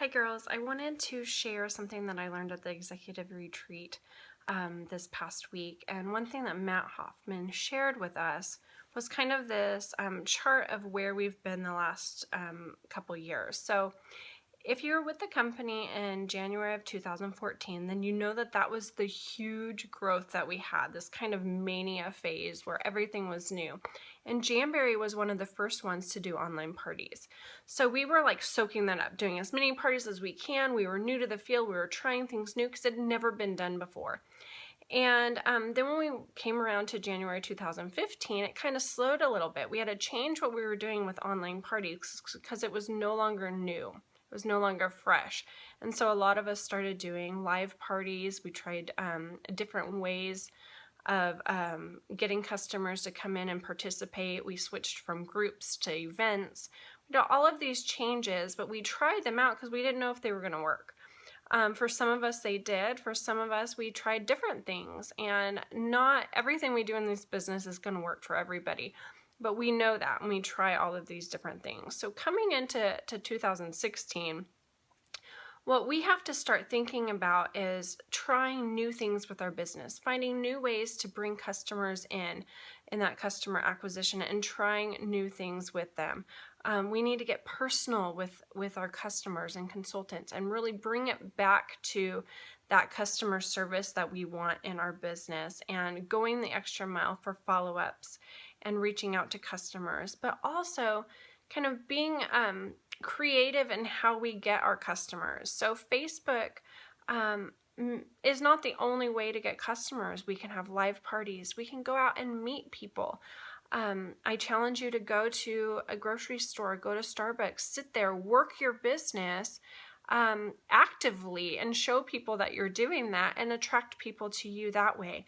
Hi girls, I wanted to share something that I learned at the Executive Retreat this past week. And one thing that Matt Hoffman shared with us was kind of this chart of where we've been the last couple years. So if you were with the company in January of 2014, then you know that that was the huge growth that we had, this kind of mania phase where everything was new. And Jamberry was one of the first ones to do online parties. So we were like soaking that up, doing as many parties as we can. We were new to the field. We were trying things new because it had never been done before. And then when we came around to January 2015, it kind of slowed a little bit. We had to change what we were doing with online parties because it was no longer new. It was no longer fresh. And so a lot of us started doing live parties. We tried different ways of getting customers to come in and participate. We switched from groups to events. We did all of these changes, but we tried them out because we didn't know if they were going to work. For some of us, they did. For some of us, we tried different things. And not everything we do in this business is going to work for everybody. But we know that when we try all of these different things. So coming into 2016, what we have to start thinking about is trying new things with our business, finding new ways to bring customers in that customer acquisition and trying new things with them. We need to get personal with our customers and consultants and really bring it back to that customer service that we want in our business and going the extra mile for follow-ups and reaching out to customers, but also kind of being creative in how we get our customers. So Facebook is not the only way to get customers. We can have live parties. We can go out and meet people. I challenge you to go to a grocery store, go to Starbucks, sit there, work your business actively and show people that you're doing that and attract people to you that way.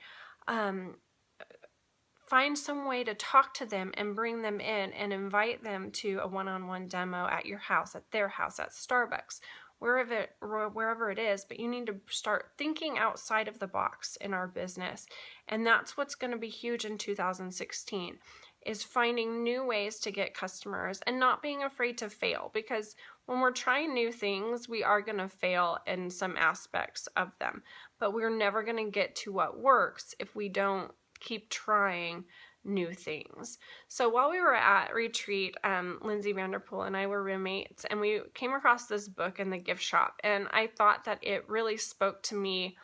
Find some way to talk to them and bring them in and invite them to a one-on-one demo at your house, at their house, at Starbucks, wherever it is. But you need to start thinking outside of the box in our business. And that's what's going to be huge in 2016, is finding new ways to get customers and not being afraid to fail. Because when we're trying new things, we are going to fail in some aspects of them. But we're never going to get to what works if we don't keep trying new things. So while we were at retreat, Lindsay Vanderpool and I were roommates, and we came across this book in the gift shop, and I thought that it really spoke to me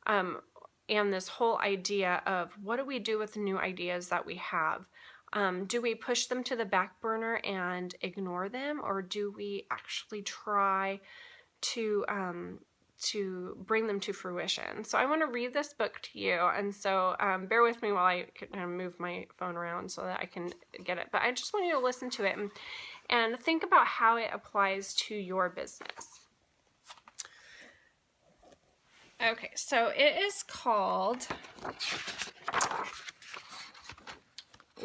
and this whole idea of what do we do with the new ideas that we have? Do we push them to the back burner and ignore them, or do we actually try to bring them to fruition? So I want to read this book to you, and so bear with me while I move my phone around so that I can get it. But I just want you to listen to it and think about how it applies to your business. Okay, so it is called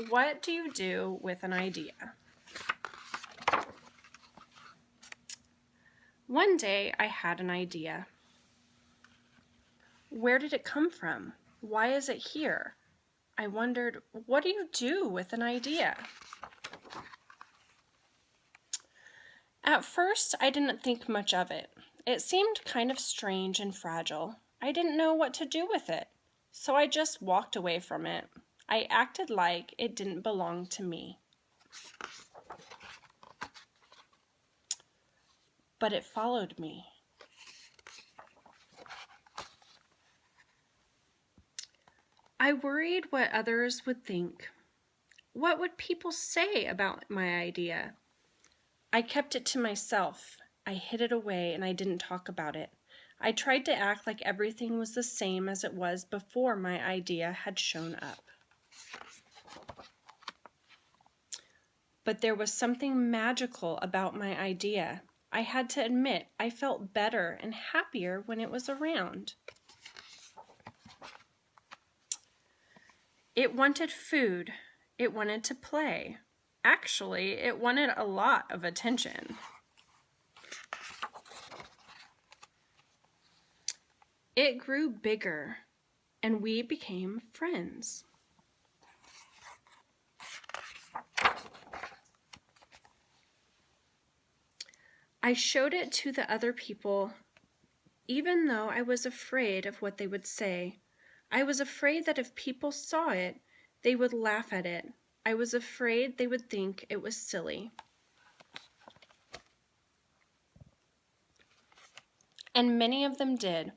What Do You Do with an Idea? One day I had an idea. Where did it come from? Why is it here? I wondered, what do you do with an idea? At first, I didn't think much of it. It seemed kind of strange and fragile. I didn't know what to do with it, so I just walked away from it. I acted like it didn't belong to me. But it followed me. I worried what others would think. What would people say about my idea? I kept it to myself. I hid it away and I didn't talk about it. I tried to act like everything was the same as it was before my idea had shown up. But there was something magical about my idea. I had to admit, I felt better and happier when it was around. It wanted food. It wanted to play. Actually, it wanted a lot of attention. It grew bigger, and we became friends. I I showed it to the other people, even though I was afraid of what they would say. I was afraid that if people saw it, they would laugh at it. I was afraid they would think it was silly. And many of them did.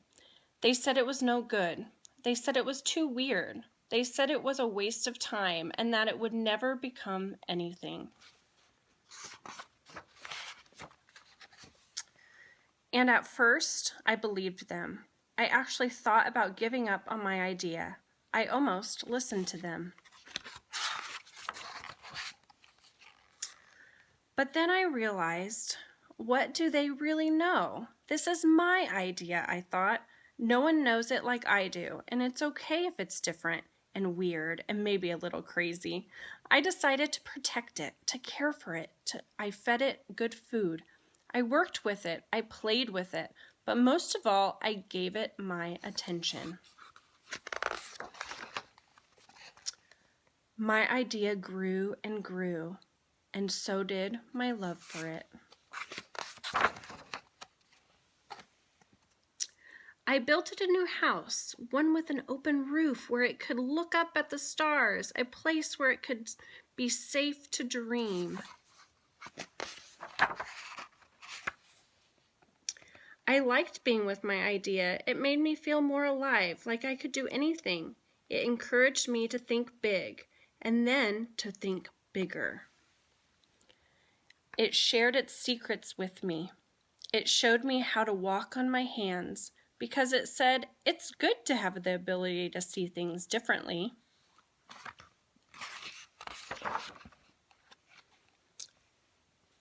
They said it was no good. They said it was too weird. They said it was a waste of time and that it would never become anything. And at first, I believed them. I actually thought about giving up on my idea. I almost listened to them. But then I realized, what do they really know? This is my idea, I thought. No one knows it like I do, and it's okay if it's different and weird and maybe a little crazy. I decided to protect it, to care for it. I fed it good food. I worked with it. I played with it. But most of all, I gave it my attention. My idea grew and grew, and so did my love for it. I built it a new house, one with an open roof where it could look up at the stars, a place where it could be safe to dream. I liked being with my idea. It made me feel more alive, like I could do anything. It encouraged me to think big, and then to think bigger. It shared its secrets with me. It showed me how to walk on my hands, because it said it's good to have the ability to see things differently.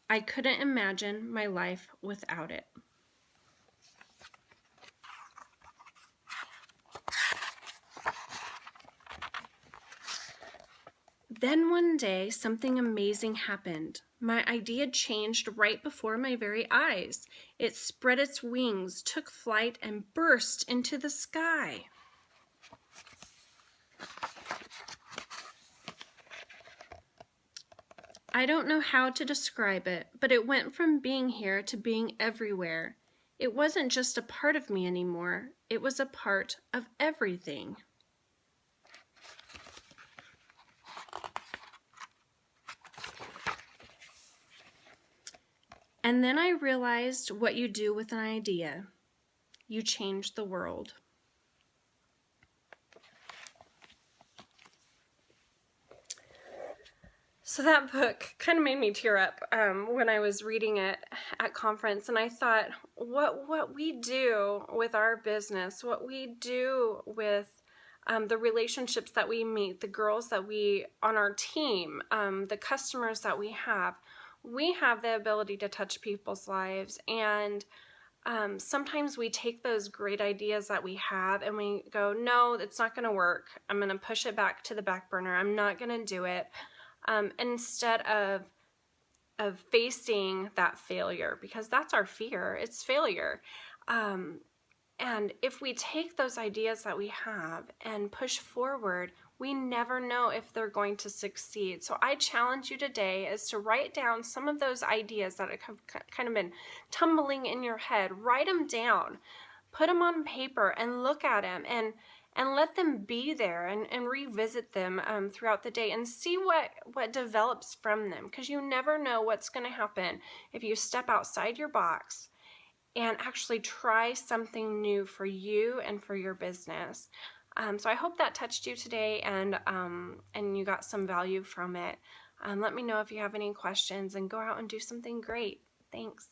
I couldn't imagine my life without it. Then one day, something amazing happened. My idea changed right before my very eyes. It spread its wings, took flight, and burst into the sky. I don't know how to describe it, but it went from being here to being everywhere. It wasn't just a part of me anymore. It was a part of everything. And then I realized what you do with an idea. You change the world. So that book kind of made me tear up when I was reading it at conference, and I thought, what we do with our business, what we do with the relationships that we meet, the girls that we on our team, the customers that we have the ability to touch people's lives. And sometimes we take those great ideas that we have and we go, no, it's not going to work. I'm going to push it back to the back burner. I'm not going to do it. Instead of facing that failure, because that's our fear, it's failure. And if we take those ideas that we have and push forward, we never know if they're going to succeed. So I challenge you today is to write down some of those ideas that have kind of been tumbling in your head. Write them down, put them on paper and look at them and let them be there and revisit them throughout the day and see what develops from them, because you never know what's going to happen if you step outside your box and actually try something new for you and for your business. So I hope that touched you today and you got some value from it. Let me know if you have any questions and go out and do something great. Thanks.